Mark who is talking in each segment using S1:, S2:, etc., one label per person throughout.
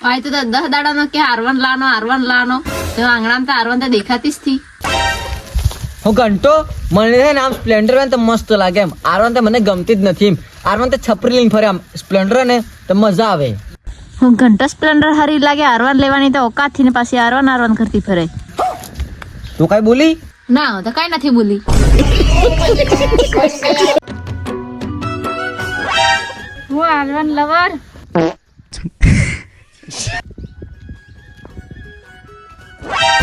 S1: ભાઈ તો 10 દાડાનો કે આરવન લાનો તો આંગણામાં તો આરવન તો દેખાતી જ થી.
S2: હું ઘંટો મને છે ને આમ સ્પ્લેન્ડર હોય ને તો મસ્ત લાગે એમ. આરવન તો મને ગમતી જ નથી એમ. આરવન તો છપરી લઈને ફરે આમ. સ્પ્લેન્ડર ને તો મજા આવે.
S1: હું ઘંટા સ્પ્લેન્ડર હારી લાગે આરવન લેવાની તો ઓકાત થી ને પાછી આરવન કરતી ફરે.
S2: તું કઈ બોલી?
S1: ના હું તો કઈ નથી બોલી. હું આરવન લવર.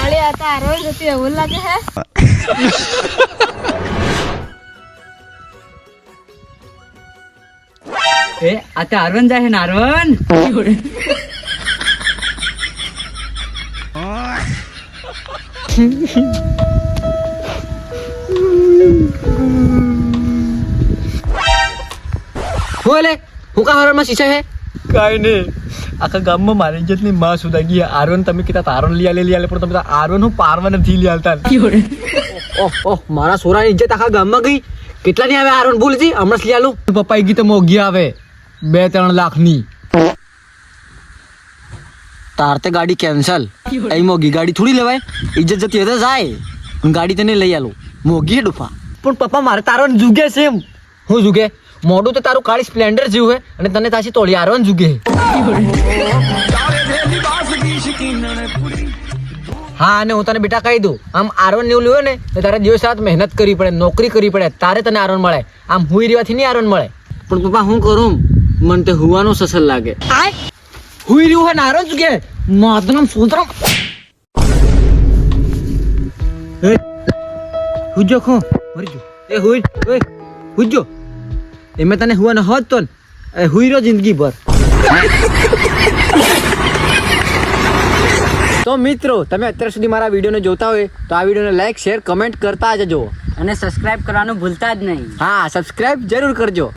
S1: અરે આ તો આરવન જતી એવું લાગે હે.
S3: એ આ તો આરવન જાય છે ને આરવન.
S2: બોલે હું કા હરણમાં શીશા હે?
S3: કાઈ નહીં, આખા ગામમાં મારી ઇજ્જતની માં સુધા ગઈ. આરવન તમે કીધા તારવન લઈ આલે પણ તમે તો આરવન હું પારવન નથી લઈ આલતા.
S2: ઓહ મારા સોરાની ઇજ્જત આખા ગામમાં ગઈ. કેટલા ની આવે આરવન બોલજી હમણાં લઈ આલું.
S3: પપ્પા ગઈ તો મોંઘી આવે 2-3 લાખની.
S2: તાર તે ગાડી કેન્સલ. અહીં મોગી ગાડી થોડી લેવાય. ઇજ્જત જતી હોય તો જાય. ગાડી તને લઈ આલું. મોગી ડુફા.
S3: પણ પપ્પા મારે તારવન જુગે છે એમ.
S2: હું જુગે મોડું તો તારું કાળી સ્પ્લેન્ડર જેવું હે અને તને તાછી તોડી આરવન જુગે. હા અને હું તને બેટા કહી દઉં આમ આરવન ને એવું લેવું ને તો તારે દિવસ રાત મહેનત કરવી પડે, નોકરી કરવી પડે, તારે તને આરવન મળે. આમ હુઈ રહેવાથી નહીં આરવન મળે. પણ પપ્પા હું કરું મને તે હુવાનું સસલ લાગે. હુઈ રહ્યું હોય ને આરવન જુગે માધરમ સુધરમ. હુજો ખો મરી જો એ હુઈ ઓય હુજો એમે તને હુવાનો હોત તો ને હુઈ રહ્યો જિંદગી ભર. તો મિત્રો તમે અત્યાર સુધી મારા વિડીયોને જોતા હોય તો આ વિડીયોને લાઈક શેર કમેન્ટ કરતા જજો
S3: અને સબસ્ક્રાઇબ કરવાનું ભૂલતા જ નહીં.
S2: હા સબસ્ક્રાઇબ જરૂર કરજો.